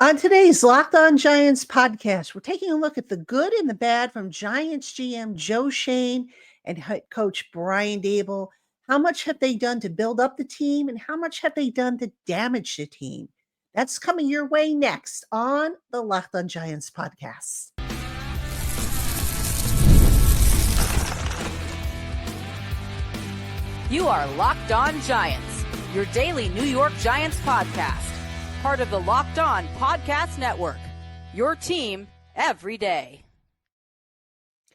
On today's Locked On Giants podcast, we're taking a look at the good and the bad from Giants GM Joe Schoen and head coach Brian Daboll. How much have they done to build up the team, and how much have they done to damage the team? That's coming your way next on the Locked On Giants podcast. You are Locked On Giants, your daily New York Giants podcast. Part of the Locked On Podcast Network, your team every day.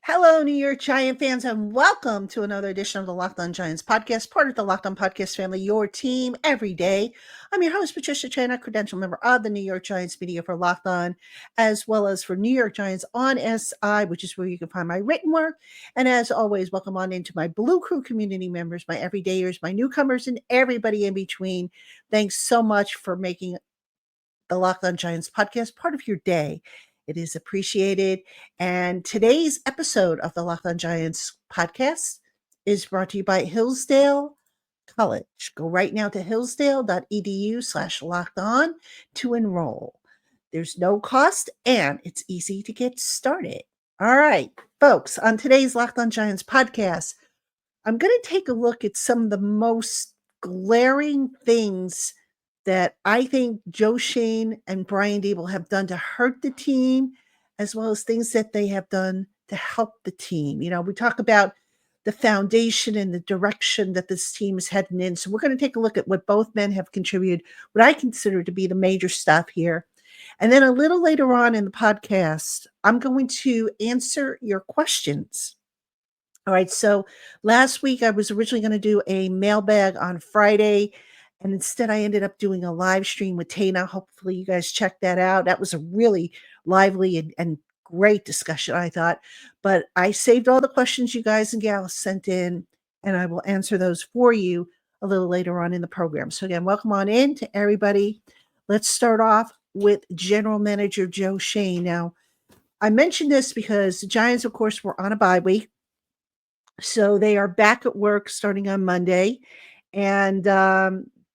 Hello, New York Giant fans, and welcome to another edition of the Locked On Giants podcast, part of the Locked On Podcast family, your team every day. I'm your host, Patricia Traina, credential member of the New York Giants media for Locked On, as well as for New York Giants on SI, which is where you can find my written work. And as always, welcome on into my Blue Crew community members, my everydayers, my newcomers, and everybody in between. Thanks so much for making the Locked On Giants podcast part of your day. It is appreciated. And today's episode of the Locked On Giants podcast is brought to you by Hillsdale College. Go right now to hillsdale.edu/lockedon to enroll. There's no cost and it's easy to get started. All right, folks, on today's Locked On Giants podcast, I'm going to take a look at some of the most glaring things that I think Joe Schoen and Brian Daboll have done to hurt the team, as well as things that they have done to help the team. You know, we talk about the foundation and the direction that this team is heading in. So we're going to take a look at what both men have contributed, what I consider to be the major stuff here. And then a little later on in the podcast, I'm going to answer your questions. All right. So last week, I was originally going to do a mailbag on Friday, and instead, I ended up doing a live stream with Tana. Hopefully, you guys checked that out. That was a really lively and great discussion, I thought. But I saved all the questions you guys and gals sent in, and I will answer those for you a little later on in the program. So again, welcome on in to everybody. Let's start off with General Manager Joe Schoen. Now, I mentioned this because the Giants, of course, were on a bye week. So they are back at work starting on Monday. And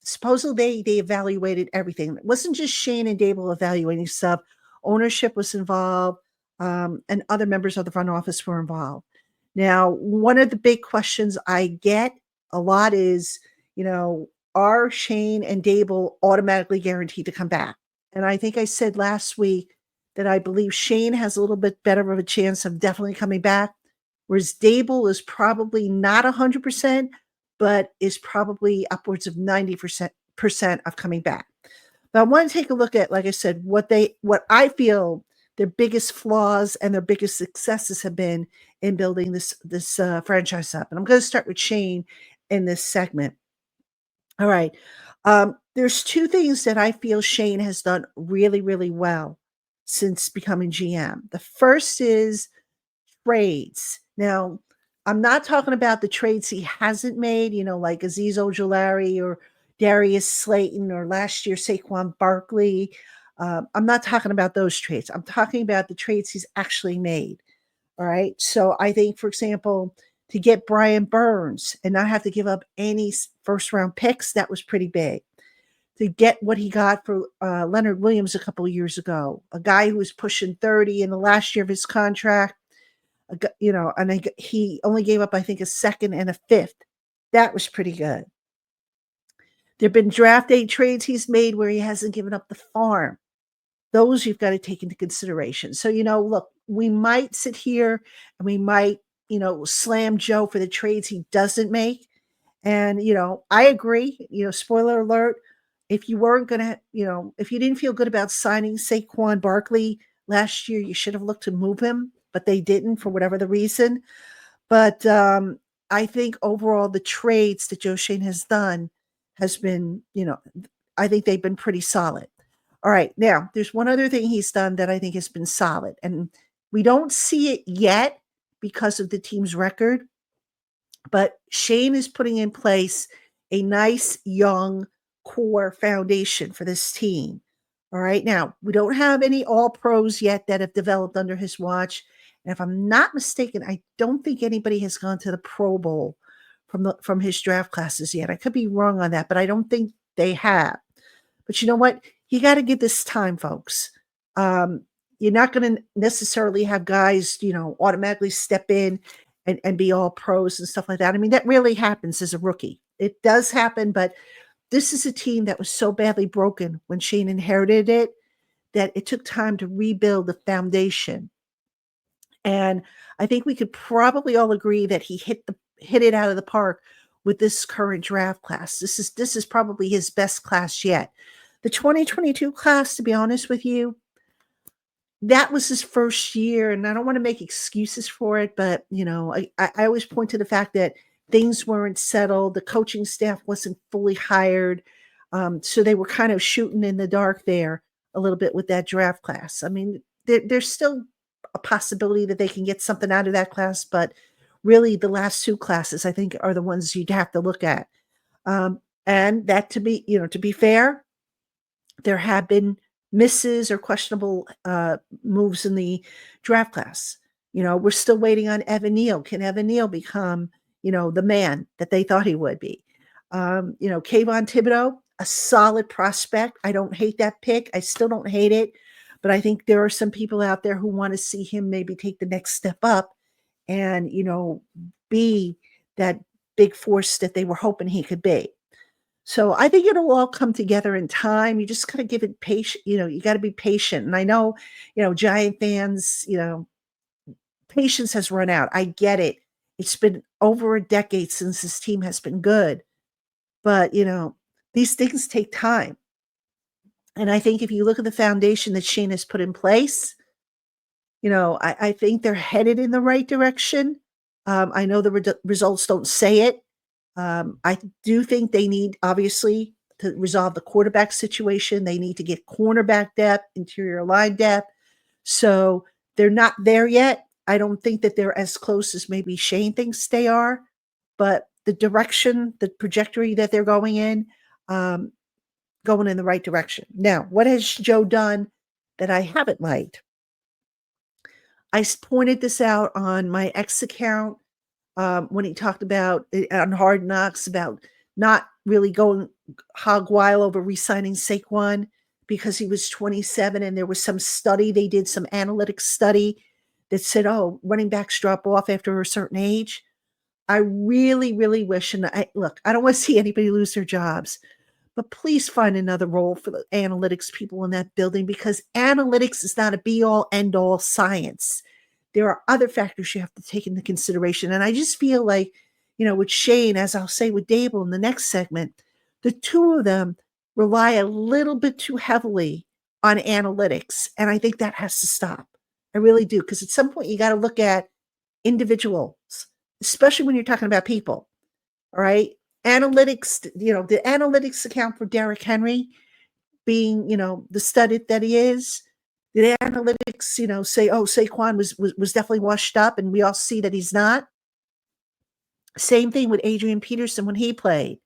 supposedly they evaluated everything. It wasn't just Schoen and Daboll evaluating stuff. Ownership was involved, and other members of the front office were involved. Now, one of the big questions I get a lot is, are Schoen and Daboll automatically guaranteed to come back? And I think I said last week that I believe Schoen has a little bit better of a chance of definitely coming back, whereas Daboll is probably not 100%, but is probably upwards of 90% of coming back. But I want to take a look at, like I said, what I feel their biggest flaws and their biggest successes have been in building this franchise up. And I'm going to start with Schoen in this segment. All right. There's two things that I feel Schoen has done really, really well since becoming GM. The first is trades. Now, I'm not talking about the trades he hasn't made, like Azeez Ojulari or Darius Slayton or last year Saquon Barkley. I'm not talking about those trades. I'm talking about the trades he's actually made. All right. So I think, for example, to get Brian Burns and not have to give up any first round picks, that was pretty big. To get what he got for Leonard Williams a couple of years ago, a guy who was pushing 30 in the last year of his contract, and he only gave up, I think, a second and a fifth. That was pretty good. There have been draft day trades he's made where he hasn't given up the farm. Those you've got to take into consideration. So, look, we might sit here and we might, slam Joe for the trades he doesn't make. And, I agree, spoiler alert, if you weren't going to, if you didn't feel good about signing Saquon Barkley last year, you should have looked to move him, but they didn't for whatever the reason. But I think overall the trades that Joe Schoen has done has been, I think they've been pretty solid. All right. Now, there's one other thing he's done that I think has been solid. And we don't see it yet because of the team's record. But Schoen is putting in place a nice young core foundation for this team. All right. Now, we don't have any all pros yet that have developed under his watch. And if I'm not mistaken, I don't think anybody has gone to the Pro Bowl from his draft classes yet. I could be wrong on that, but I don't think they have. But you know what? you got to give this time, folks. Um, you're not going to necessarily have guys, automatically step in and be all pros and stuff like that. I mean, that really happens as a rookie. It does happen, but this is a team that was so badly broken when Shane inherited it that it took time to rebuild the foundation. And I think we could probably all agree that he hit it out of the park with this current draft class. This is probably his best class yet. The 2022 class, to be honest with you, that was his first year, and I don't want to make excuses for it, but I always point to the fact that things weren't settled, the coaching staff wasn't fully hired, so they were kind of shooting in the dark there a little bit with that draft class. I mean, there's still a possibility that they can get something out of that class, but really the last two classes I think are the ones you'd have to look at. And that to be fair, there have been misses or questionable moves in the draft class. We're still waiting on Evan Neal. Can Evan Neal become, the man that they thought he would be? Kayvon Thibodeau, a solid prospect. I don't hate that pick. I still don't hate it. But I think there are some people out there who want to see him maybe take the next step up and, be that big force that they were hoping he could be. So I think it'll all come together in time. You just got to give it patient, you got to be patient. And I know, Giant fans, patience has run out. I get it. It's been over a decade since this team has been good. But, these things take time. And I think if you look at the foundation that Shane has put in place, I think they're headed in the right direction. I know the results don't say it. I do think they need, obviously, to resolve the quarterback situation. They need to get cornerback depth, interior line depth. So they're not there yet. I don't think that they're as close as maybe Shane thinks they are. But the direction, the trajectory that they're going in the right direction. Now, what has Joe done that I haven't liked? I pointed this out on my X account when he talked about on Hard Knocks about not really going hog wild over re-signing Saquon because he was 27, and there was some study they did, some analytics study that said, "Oh, running backs drop off after a certain age." I really, really wish, and I don't want to see anybody lose their jobs, but please find another role for the analytics people in that building, because analytics is not a be-all, end-all science. There are other factors you have to take into consideration. And I just feel like, with Shane, as I'll say with Daboll in the next segment, the two of them rely a little bit too heavily on analytics. And I think that has to stop. I really do. Because at some point, you got to look at individuals, especially when you're talking about people. All right. Analytics, the analytics account for Derrick Henry being, the stud that he is. Did analytics, say, oh, Saquon was definitely washed up, and we all see that he's not? Same thing with Adrian Peterson when he played.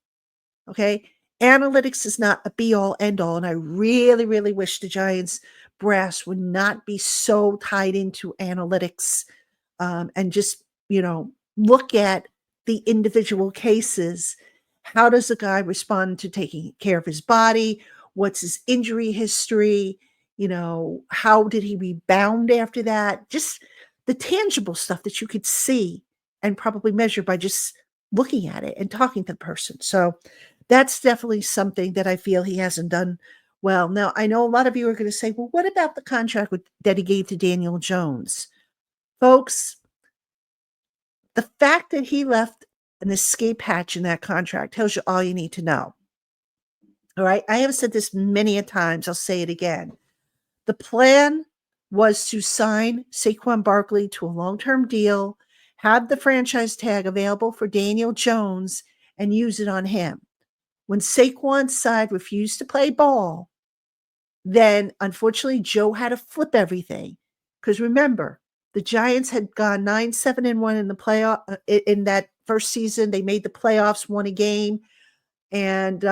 Okay. Analytics is not a be all end all. And I really, really wish the Giants brass would not be so tied into analytics and just, look at the individual cases. How does a guy respond to taking care of his body? What's his injury history? How did he rebound after that? Just the tangible stuff that you could see and probably measure by just looking at it and talking to the person. So that's definitely something that I feel he hasn't done well. Now, I know a lot of you are going to say, well, what about the contract that he gave to Daniel Jones? Folks, the fact that he left an escape hatch in that contract tells you all you need to know. All right. I have said this many a times. I'll say it again. The plan was to sign Saquon Barkley to a long-term deal, have the franchise tag available for Daniel Jones, and use it on him. When Saquon's side refused to play ball, then unfortunately Joe had to flip everything. Because remember, the Giants had gone 9-7-1 in the playoff in that first season. They made the playoffs, won a game, and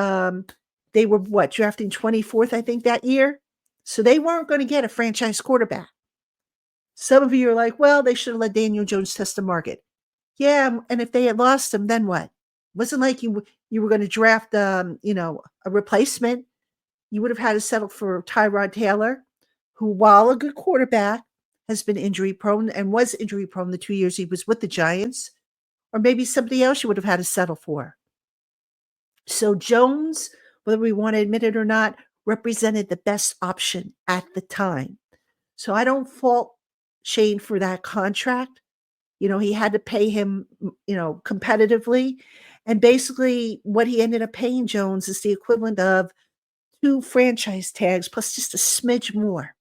they were drafting 24th, I think, that year. So they weren't going to get a franchise quarterback. Some of you are like, well, they should have let Daniel Jones test the market. Yeah, and if they had lost him, then what? It wasn't like you were going to draft, a replacement. You would have had to settle for Tyrod Taylor, who, while a good quarterback, has been injury prone and was injury prone the 2 years he was with the Giants, or maybe somebody else you would have had to settle for. So Jones, whether we want to admit it or not, represented the best option at the time. So I don't fault Shane for that contract. He had to pay him, competitively. And basically, what he ended up paying Jones is the equivalent of 2 franchise tags plus just a smidge more.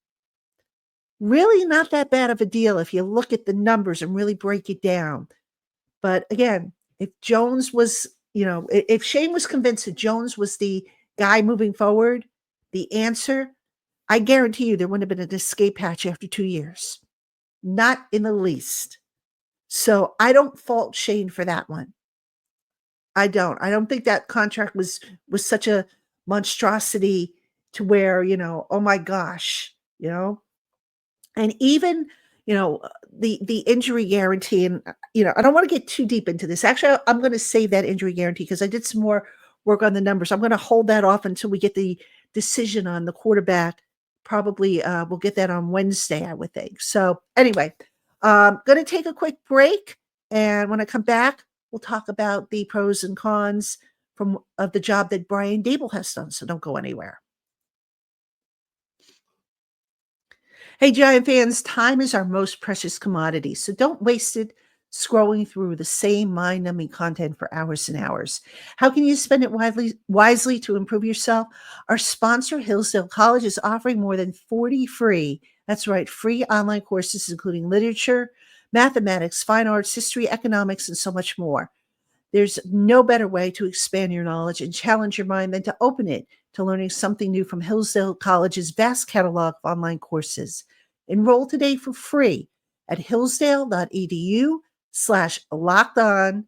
Really not that bad of a deal if you look at the numbers and really break it down. But again, if Jones was, if Shane was convinced that Jones was the guy moving forward, the answer, I guarantee you there wouldn't have been an escape hatch after 2 years. Not in the least. So I don't fault Shane for that one. I don't. I don't think that contract was such a monstrosity to where, oh my gosh, And even, the injury guarantee, and I don't want to get too deep into this. Actually, I'm going to save that injury guarantee because I did some more work on the numbers. I'm going to hold that off until we get the decision on the quarterback. Probably we'll get that on Wednesday, I would think. So anyway, going to take a quick break, and when I come back, we'll talk about the pros and cons of the job that Brian Daboll has done. So don't go anywhere. Hey, Giant fans, time is our most precious commodity, so don't waste it scrolling through the same mind numbing content for hours and hours. How can you spend it wisely to improve yourself? Our sponsor, Hillsdale College, is offering more than 40 free, that's right, free online courses, including literature, mathematics, fine arts, history, economics, and so much more. There's no better way to expand your knowledge and challenge your mind than to open it to learning something new from Hillsdale College's vast catalog of online courses. Enroll today for free at hillsdale.edu/lockedon.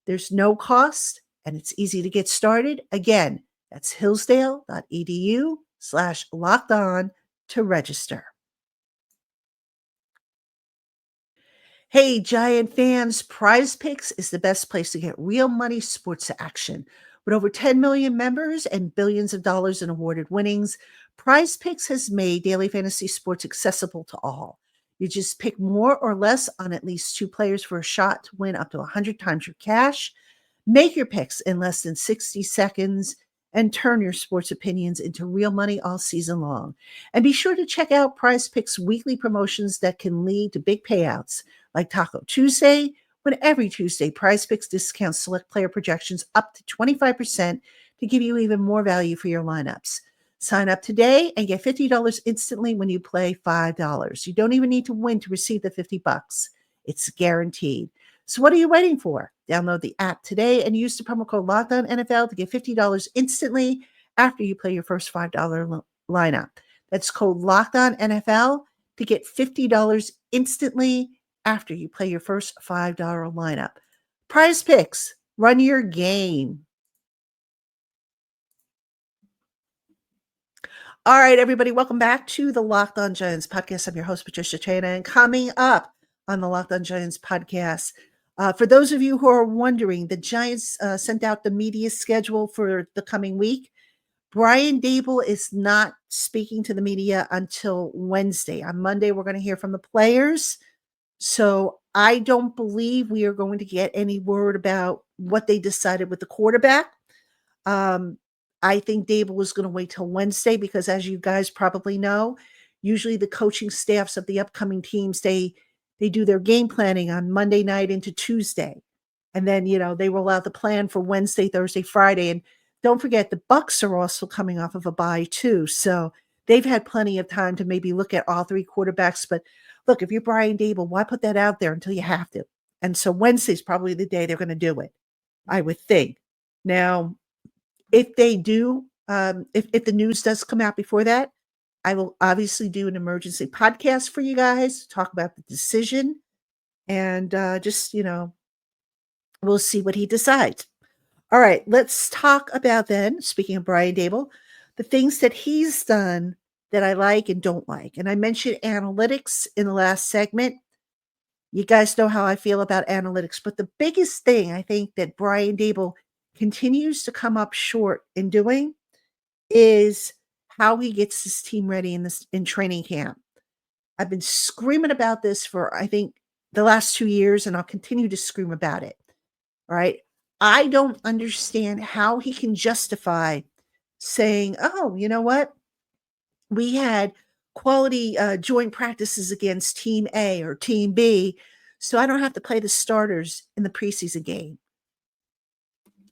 There's no cost and it's easy to get started. Again, that's hillsdale.edu/lockedon to register. Hey, Giant fans, Prize Picks is the best place to get real money sports action. With over 10 million members and billions of dollars in awarded winnings, Prize Picks has made daily fantasy sports accessible to all. You just pick more or less on at least 2 players for a shot to win up to 100 times your cash. Make your picks in less than 60 seconds and turn your sports opinions into real money all season long. And be sure to check out Prize Picks weekly promotions that can lead to big payouts, like Taco Tuesday, when every Tuesday Prize Picks discounts select player projections up to 25% to give you even more value for your lineups. Sign up today and get $50 instantly when you play $5. You don't even need to win to receive the $50. It's guaranteed. So what are you waiting for? Download the app today and use the promo code LOCKEDONNFL to get $50 instantly after you play your first $5 lineup. That's code LOCKEDONNFL to get $50 instantly after you play your first $5 lineup. Prize Picks, run your game. All right, everybody, welcome back to the Locked On Giants podcast. I'm your host, Patricia Chana, and coming up on the Locked On Giants podcast, for those of you who are wondering, the Giants sent out the media schedule for the coming week. Brian Daboll is not speaking to the media until Wednesday. On Monday, we're going to hear from the players. So I don't believe we are going to get any word about what they decided with the quarterback. I think Daboll is going to wait till Wednesday because, as you guys probably know, usually the coaching staffs of the upcoming teams, they do their game planning on Monday night into Tuesday. And then, they roll out the plan for Wednesday, Thursday, Friday. And don't forget, the Bucs are also coming off of a bye too. So they've had plenty of time to maybe look at all 3 quarterbacks. But look, if you're Brian Daboll, why put that out there until you have to? And so Wednesday's probably the day they're going to do it, I would think. Now, if they do, if the news does come out before that, I will obviously do an emergency podcast for you guys to talk about the decision and just, we'll see what he decides. All right, let's talk about then, speaking of Brian Daboll, the things that he's done that I like and don't like. And I mentioned analytics in the last segment. You guys know how I feel about analytics, but the biggest thing I think that Brian Daboll continues to come up short in doing is how he gets his team ready in training camp. I've been screaming about this for, I think, the last 2 years, and I'll continue to scream about it. All right. I don't understand how he can justify saying, "Oh, you know what? We had quality joint practices against Team A or Team B, so I don't have to play the starters in the preseason game."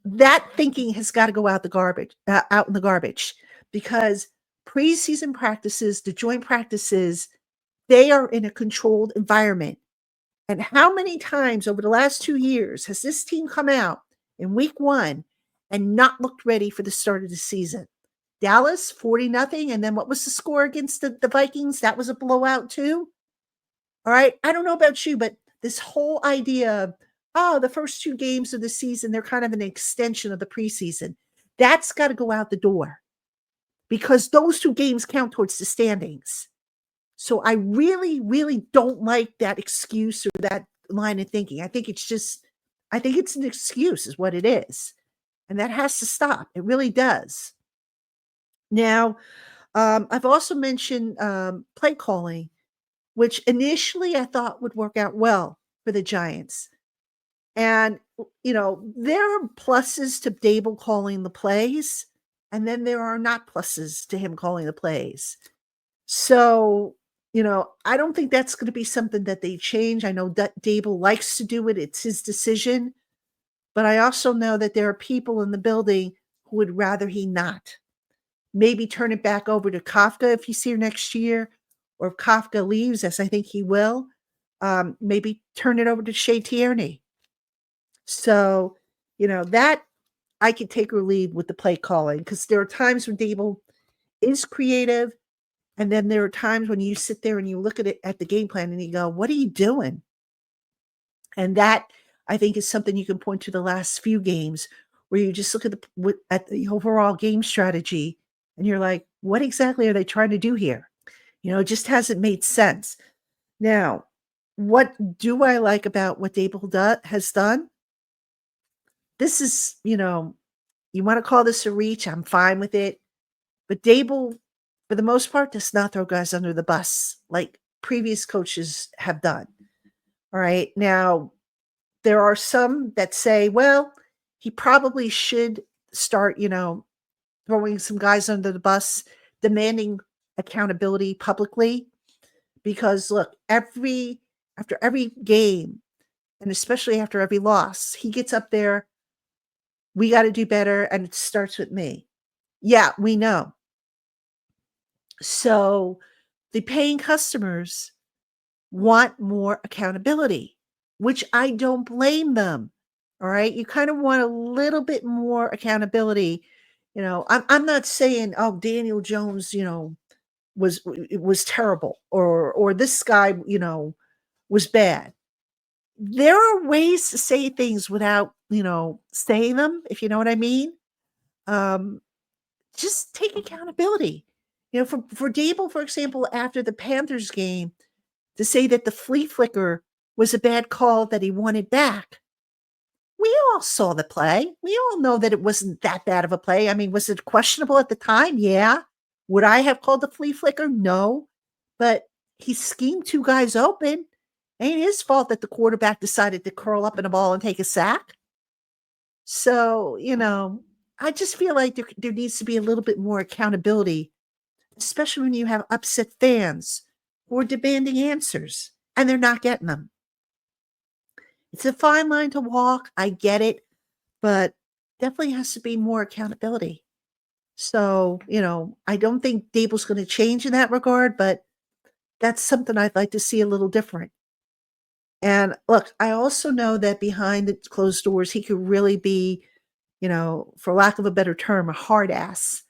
That thinking has got to go out in the garbage, because preseason practices, the joint practices, they are in a controlled environment. And how many times over the last 2 years has this team come out in week 1 and not looked ready for the start of the season? Dallas, 40 nothing, and then what was the score against the Vikings? That was a blowout too? All right, I don't know about you, but this whole idea of, "Oh, the first 2 games of the season, they're kind of an extension of the preseason." That's gotta go out the door, because those 2 games count towards the standings. So I really, really don't like that excuse or that line of thinking. I think it's an excuse is what it is. And that has to stop. It really does. Now, I've also mentioned play calling, which initially I thought would work out well for the Giants. And, there are pluses to Dable calling the plays, and then there are not pluses to him calling the plays. So, I don't think that's gonna be something that they change. I know that Dable likes to do it, it's his decision, but I also know that there are people in the building who would rather he not. Maybe turn it back over to Kafka if he's here next year, or if Kafka leaves, as I think he will, maybe turn it over to Shea Tierney. So, that I could take or leave with the play calling, because there are times when Dable is creative. And then there are times when you sit there and you look at the game plan and you go, "What are you doing?" And that, I think, is something you can point to the last few games, where you just look at the overall game strategy and you're like, "What exactly are they trying to do here?" It just hasn't made sense. Now, what do I like about what Dable has done? This is, you wanna call this a reach, I'm fine with it. But Dable, for the most part, does not throw guys under the bus like previous coaches have done. All right. Now, there are some that say, well, he probably should start, throwing some guys under the bus, demanding accountability publicly. Because look, after every game, and especially after every loss, he gets up there, "We got to do better, and it starts with me." Yeah, we know. So the paying customers want more accountability, which I don't blame them. All right. You kind of want a little bit more accountability. I'm not saying, "Oh, Daniel Jones, was terrible," or "This guy, was bad." There are ways to say things without, saying them, if you know what I mean. Um, just take accountability. For Dable, for example, after the Panthers game, to say that the flea flicker was a bad call that he wanted back. We all saw the play. We all know that it wasn't that bad of a play. I mean, was it questionable at the time? Yeah. Would I have called the flea flicker? No. But he schemed 2 guys open. Ain't his fault that the quarterback decided to curl up in a ball and take a sack. So, I just feel like there needs to be a little bit more accountability, especially when you have upset fans who are demanding answers and they're not getting them. It's a fine line to walk. I get it, but definitely has to be more accountability. So, I don't think Dable's going to change in that regard, but that's something I'd like to see a little different. And look, I also know that behind the closed doors, he could really be, for lack of a better term, a hard ass.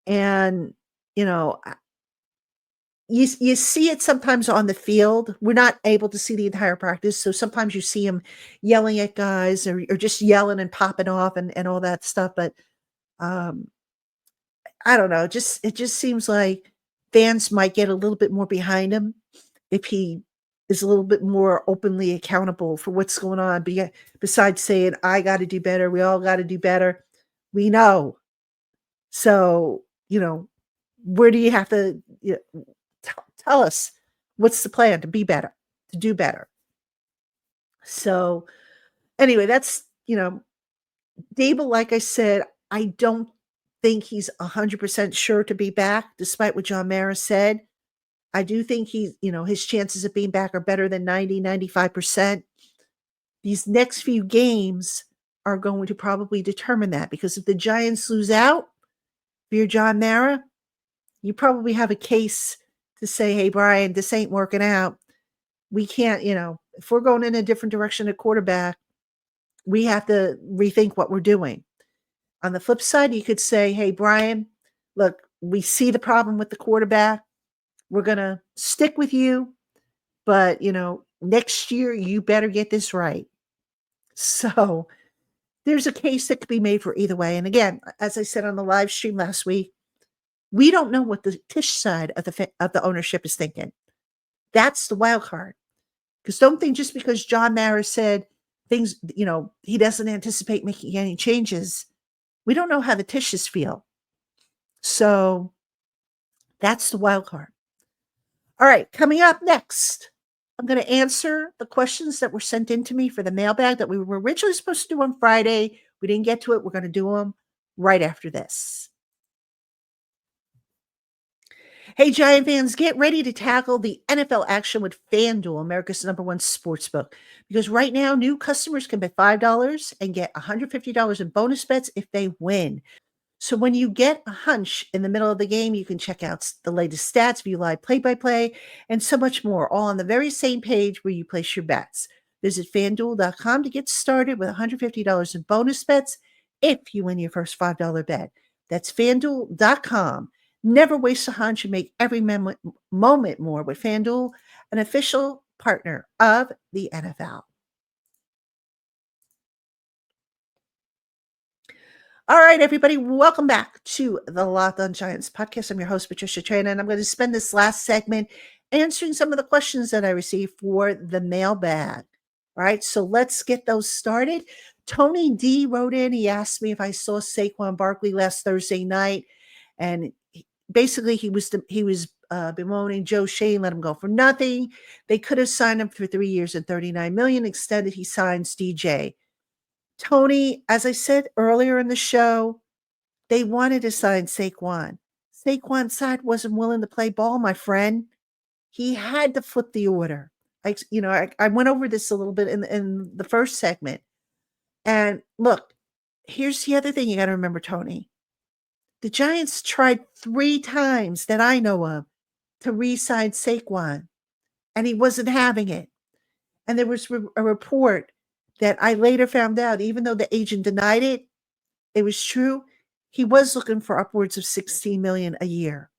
And, you know, you see it sometimes on the field. We're not able to see the entire practice, so sometimes you see him yelling at guys, or just yelling and popping off and all that stuff, but, um, I don't know, it just seems like fans might get a little bit more behind him if he is a little bit more openly accountable for what's going on, besides saying, "I gotta do better, we all gotta do better." We know. So, Where do you have to tell us what's the plan to be better, to do better? So anyway, that's, Daboll, like I said, I don't think he's 100% sure to be back, despite what John Mara said. I do think his chances of being back are better than 95%. These next few games are going to probably determine that, because if the Giants lose out, if you're John Mara, you probably have a case to say, hey, Brian, this ain't working out. We can't, if we're going in a different direction at quarterback, we have to rethink what we're doing. On the flip side, you could say, hey, Brian, look, we see the problem with the quarterback. We're going to stick with you, but, next year you better get this right. So there's a case that could be made for either way. And again, as I said on the live stream last week, we don't know what the Tisch side of the ownership is thinking. That's the wild card. Because don't think just because John Mara said things, he doesn't anticipate making any changes. We don't know how the Tisches feel. So that's the wild card. All right, coming up next, I'm going to answer the questions that were sent in to me for the mailbag that we were originally supposed to do on Friday. We didn't get to it. We're going to do them right after this. Hey, Giant fans, get ready to tackle the NFL action with FanDuel, America's #1 sportsbook. Because right now, new customers can bet $5 and get $150 in bonus bets if they win. So when you get a hunch in the middle of the game, you can check out the latest stats, view live play-by-play, and so much more, all on the very same page where you place your bets. Visit FanDuel.com to get started with $150 in bonus bets if you win your first $5 bet. That's FanDuel.com. Never waste a hunch and make every moment more with FanDuel, an official partner of the NFL. All right, everybody, welcome back to the Locked On Giants podcast. I'm your host, Patricia Traina, and I'm going to spend this last segment answering some of the questions that I received for the mailbag. All right, so let's get those started. Tony D wrote in. He asked me if I saw Saquon Barkley last Thursday night, and basically he was bemoaning Joe Schoen let him go for nothing. They could have signed him for 3 years and $39 million. Extended, he signs DJ. Tony, as I said earlier in the show, they wanted to sign Saquon. Saquon's side wasn't willing to play ball, my friend. He had to flip the order. I went over this a little bit in the first segment. And look, here's the other thing you got to remember, Tony. The Giants tried 3 times that I know of to re-sign Saquon, and he wasn't having it. And there was a report that I later found out, even though the agent denied it, it was true. He was looking for upwards of $16 million a year.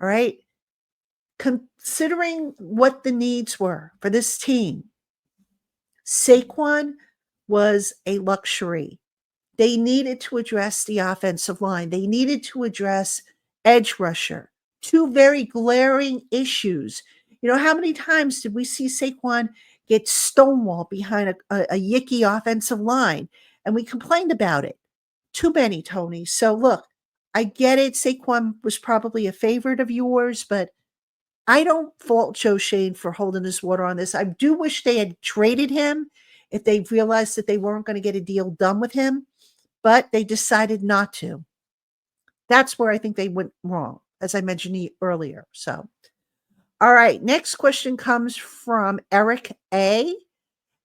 All right. Considering what the needs were for this team, Saquon was a luxury. They needed to address the offensive line. They needed to address edge rusher. 2 very glaring issues. How many times did we see Saquon get stonewalled behind a yicky offensive line? And we complained about it. Too many, Tony. So look, I get it. Saquon was probably a favorite of yours, but I don't fault Joe Schoen for holding his water on this. I do wish they had traded him if they realized that they weren't going to get a deal done with him, but they decided not to. That's where I think they went wrong, as I mentioned earlier. So, all right, next question comes from Eric A.,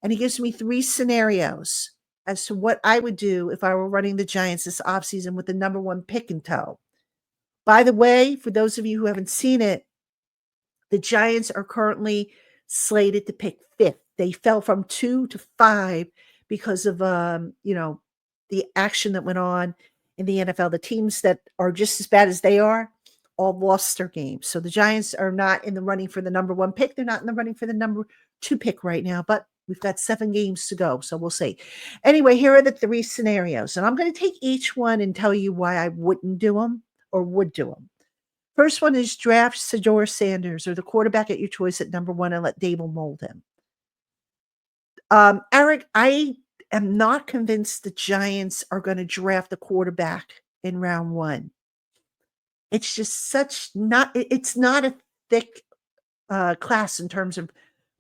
and he gives me 3 scenarios as to what I would do if I were running the Giants this offseason with the #1 pick in tow. By the way, for those of you who haven't seen it, the Giants are currently slated to pick 5th. They fell from 2 to 5 because of the action that went on in the NFL. The teams that are just as bad as they are all lost their games. So the Giants are not in the running for the #1 pick. They're not in the running for the #2 pick right now, but we've got 7 games to go, so we'll see. Anyway, here are the 3 scenarios, and I'm going to take each one and tell you why I wouldn't do them or would do them. First one is draft Shedeur Sanders or the quarterback at your choice at #1 and let Daboll mold him. Eric, I am not convinced the Giants are going to draft a quarterback in round 1. It's just it's not a thick class in terms of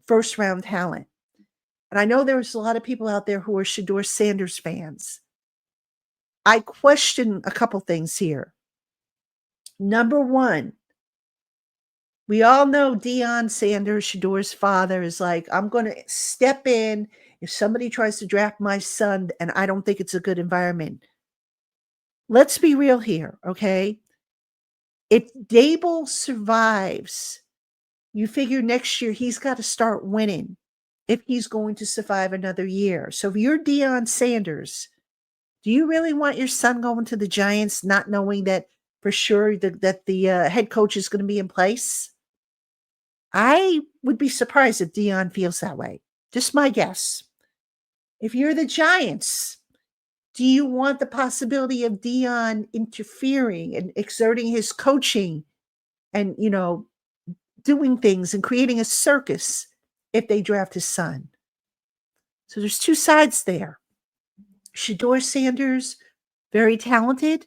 first round talent. And I know there's a lot of people out there who are Shedeur Sanders fans. I question a couple things here. Number one, we all know Deion Sanders, Shadeur's father, is like, I'm going to step in if somebody tries to draft my son and I don't think it's a good environment. Let's be real here, okay? If Daboll survives, you figure next year he's got to start winning if he's going to survive another year. So if you're Deion Sanders, do you really want your son going to the Giants not knowing that for sure that the head coach is going to be in place? I would be surprised if Deion feels that way. Just my guess. If you're the Giants, do you want the possibility of Deion interfering and exerting his coaching and, doing things and creating a circus if they draft his son? So there's two sides there. Shedeur Sanders, very talented.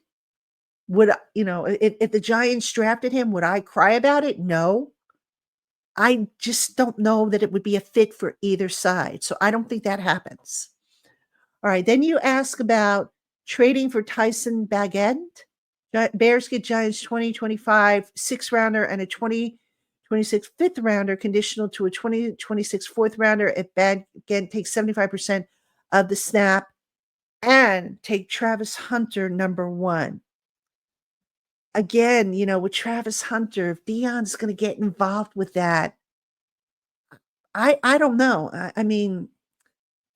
If the Giants drafted him, would I cry about it? No. I just don't know that it would be a fit for either side. So I don't think that happens. All right. Then you ask about trading for Tyson Bagent. Bears get Giants 2025 sixth rounder and a 2026 fifth rounder conditional to a 2026 fourth rounder if Bagent takes 75% of the snap and take Travis Hunter number one. Again, with Travis Hunter, if Deion's going to get involved with that, I don't know. I mean,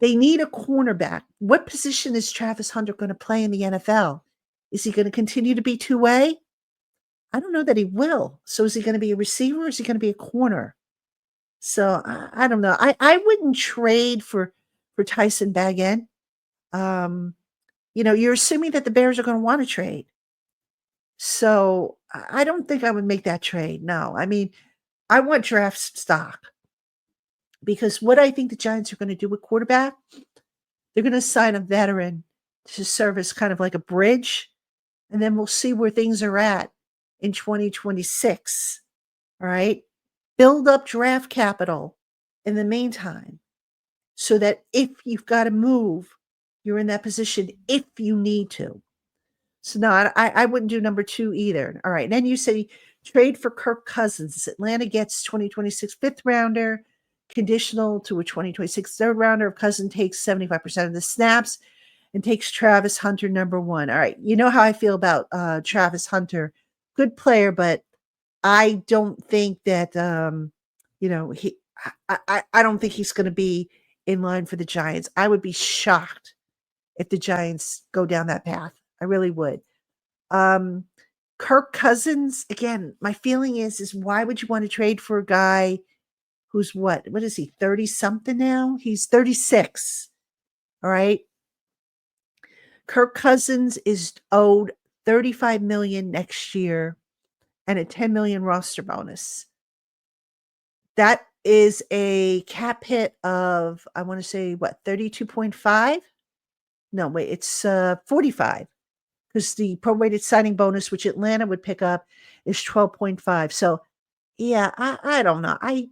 they need a cornerback. What position is Travis Hunter going to play in the NFL? Is he going to continue to be two-way? I don't know that he will. So is he going to be a receiver or is he going to be a corner? So I don't know. I wouldn't trade for Tyson Bagent. You're assuming that the Bears are going to want to trade. So I don't think I would make that trade. No. I mean, I want draft stock because what I think the Giants are going to do with quarterback, they're going to sign a veteran to serve as kind of like a bridge, and then we'll see where things are at in 2026. All right. Build up draft capital in the meantime so that if you've got to move, you're in that position if you need to. So no, I wouldn't do number two either. All right. And then you say trade for Kirk Cousins. Atlanta gets 2026 fifth rounder, conditional to a 2026 third rounder if Cousins takes 75% of the snaps and takes Travis Hunter number one. All right. You know how I feel about Travis Hunter. Good player, but I don't think that he I don't think he's going to be in line for the Giants. I would be shocked if the Giants go down that path. I really would. Kirk Cousins, again, my feeling is why would you want to trade for a guy who's what is he, 30 something now? He's 36. All right. Kirk Cousins is owed $35 million next year and a $10 million roster bonus. That is a cap hit of, I want to say, 32.5? No, wait, it's 45 because the prorated signing bonus, which Atlanta would pick up, is 12.5. So, yeah, I don't know. I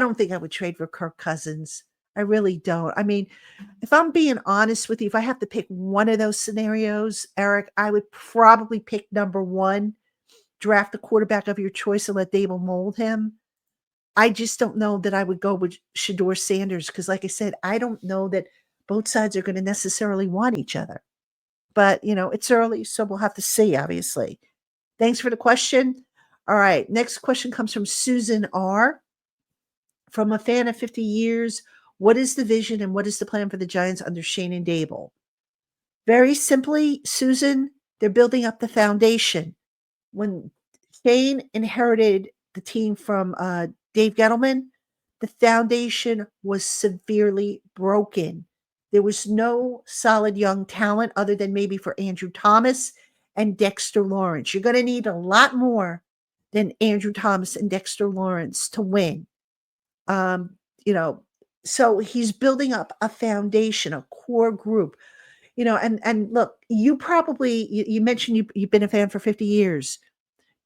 don't think I would trade for Kirk Cousins. I really don't. I mean, if I'm being honest with you, if I have to pick one of those scenarios, Eric, I would probably pick number one, draft the quarterback of your choice and let Daboll mold him. I just don't know that I would go with Shedeur Sanders because, like I said, I don't know that both sides are going to necessarily want each other. But, it's early, so we'll have to see, obviously. Thanks for the question. All right, next question comes from Susan R. From a fan of 50 years, what is the vision and what is the plan for the Giants under Schoen and Daboll? Very simply, Susan, they're building up the foundation. When Schoen inherited the team from Dave Gettleman, the foundation was severely broken. There was no solid young talent other than maybe for Andrew Thomas and Dexter Lawrence. You're going to need a lot more than Andrew Thomas and Dexter Lawrence to win. So he's building up a foundation, a core group, and look, you mentioned you've been a fan for 50 years.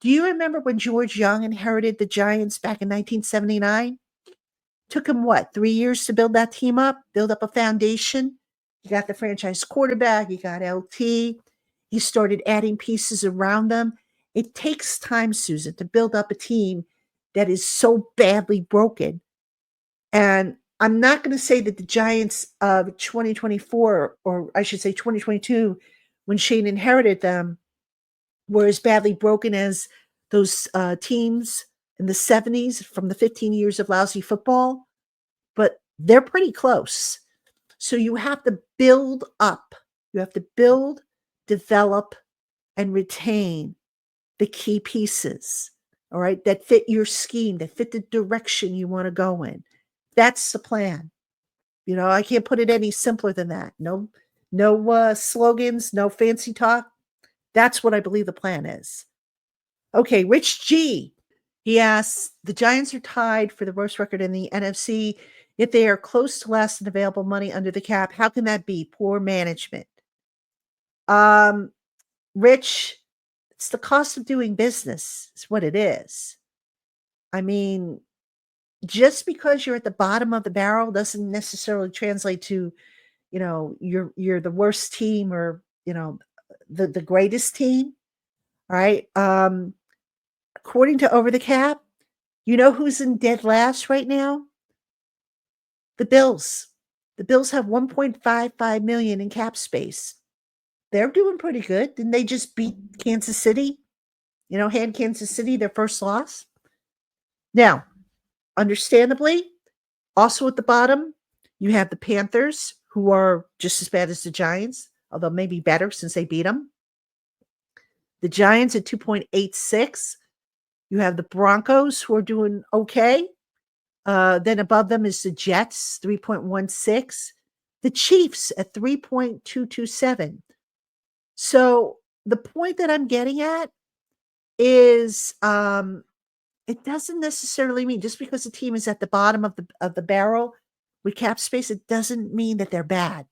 Do you remember when George Young inherited the Giants back in 1979? Took him what, 3 years to build that team up, build up a foundation? You got the franchise quarterback, you got LT. He started adding pieces around them. It takes time, Susan, to build up a team that is so badly broken. And I'm not going to say that the Giants of 2024, or I should say 2022, when Shane inherited them, were as badly broken as those teams in the 70s from the 15 years of lousy football, but they're pretty close. So you have to build up. You have to build, develop, and retain the key pieces, all right, that fit your scheme, that fit the direction you want to go in. That's the plan. I can't put it any simpler than that. No slogans, no fancy talk. That's what I believe the plan is. Okay, Rich G. He asks, the Giants are tied for the worst record in the NFC. If they are close to last in available money under the cap, how can that be? Poor management. Rich, it's the cost of doing business. It's what it is. I mean, just because you're at the bottom of the barrel doesn't necessarily translate to, you're the worst team or, the greatest team. All right. According to Over the Cap, you know who's in dead last right now? The Bills. The Bills have 1.55 million in cap space. They're doing pretty good. Didn't they just beat Kansas City? Hand Kansas City their first loss. Now, understandably, also at the bottom, you have the Panthers, who are just as bad as the Giants, although maybe better since they beat them. The Giants at 2.86. You have the Broncos, who are doing okay. Then above them is the Jets, 3.16. The Chiefs at 3.227. So the point that I'm getting at is it doesn't necessarily mean just because a team is at the bottom of the barrel with cap space, it doesn't mean that they're bad.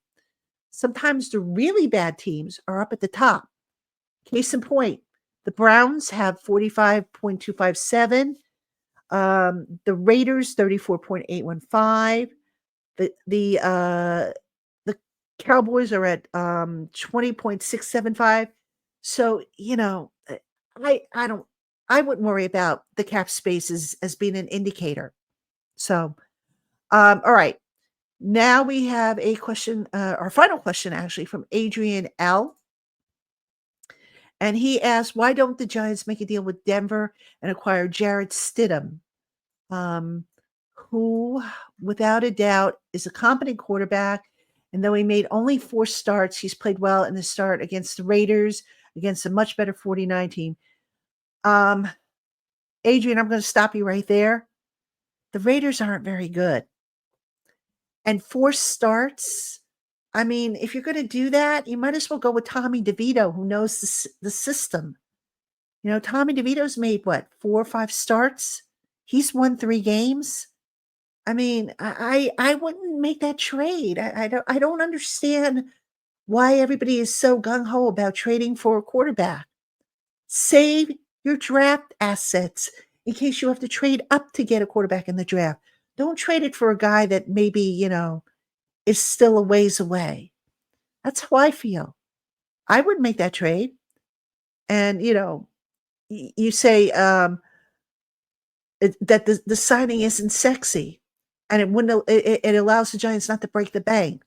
Sometimes the really bad teams are up at the top. Case in point, the Browns have 45.257. The Raiders 34.815. The Cowboys are at 20.675. So, I wouldn't worry about the cap space as being an indicator. So, all right. Now we have a question, our final question actually from Adrian L. And he asked, why don't the Giants make a deal with Denver and acquire Jarrett Stidham, who, without a doubt, is a competent quarterback. And though he made only 4 starts, he's played well in the start against the Raiders, against a much better 49 team. Adrian, I'm going to stop you right there. The Raiders aren't very good. And 4 starts, I mean, if you're going to do that, you might as well go with Tommy DeVito, who knows the system. Tommy DeVito's made, 4 or 5 starts? He's won 3 games. I mean, I wouldn't make that trade. I don't understand why everybody is so gung-ho about trading for a quarterback. Save your draft assets in case you have to trade up to get a quarterback in the draft. Don't trade it for a guy that maybe, is still a ways away. That's how I feel. I wouldn't make that trade. And, you say that the signing isn't sexy, and it allows the Giants not to break the bank.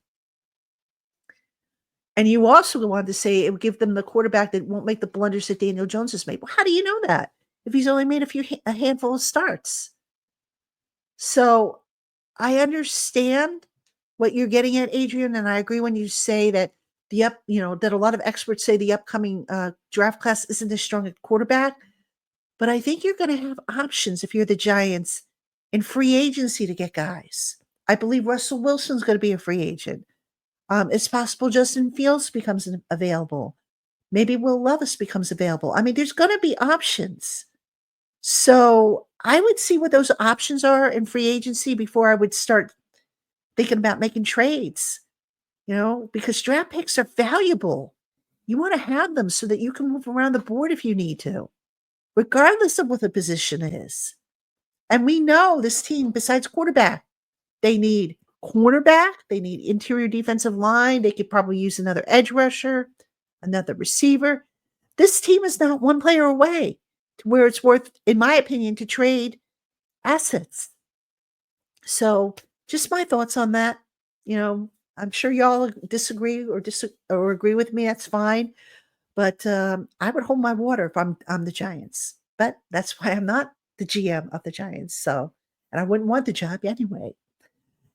And you also wanted to say it would give them the quarterback that won't make the blunders that Daniel Jones has made. Well, how do you know that if he's only made a handful of starts? So I understand what you're getting at, Adrian, and I agree when you say that that a lot of experts say the upcoming draft class isn't as strong at quarterback. But I think you're going to have options if you're the Giants in free agency to get guys. I believe Russell Wilson's going to be a free agent. It's possible Justin Fields becomes available. Maybe Will Levis becomes available. I mean, there's going to be options. So I would see what those options are in free agency before I would start thinking about making trades, because draft picks are valuable. You want to have them so that you can move around the board if you need to. regardless of what the position is. And we know this team, besides quarterback, they need cornerback, they need interior defensive line, they could probably use another edge rusher, another receiver. This team is not one player away to where it's worth, in my opinion, to trade assets. So, just my thoughts on that. I'm sure y'all disagree or agree with me. That's fine. But I would hold my water if I'm the Giants. But that's why I'm not the GM of the Giants. So, and I wouldn't want the job anyway.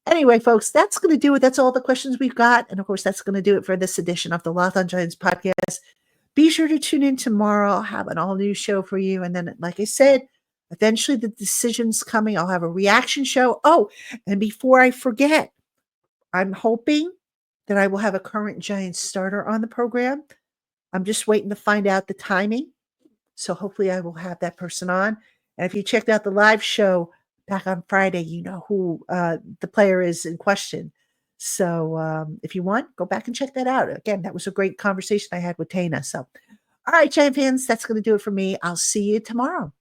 Anyway, folks, that's going to do it. That's all the questions we've got. And of course, that's going to do it for this edition of the Locked On Giants podcast. Be sure to tune in tomorrow. I'll have an all new show for you. And then, like I said, eventually the decision's coming. I'll have a reaction show. Oh, and before I forget, I'm hoping that I will have a current Giants starter on the program. I'm just waiting to find out the timing. So hopefully I will have that person on. And if you checked out the live show back on Friday, you know who the player is in question. So if you want, go back and check that out. Again, that was a great conversation I had with Tana. So, all right, Giant fans, that's going to do it for me. I'll see you tomorrow.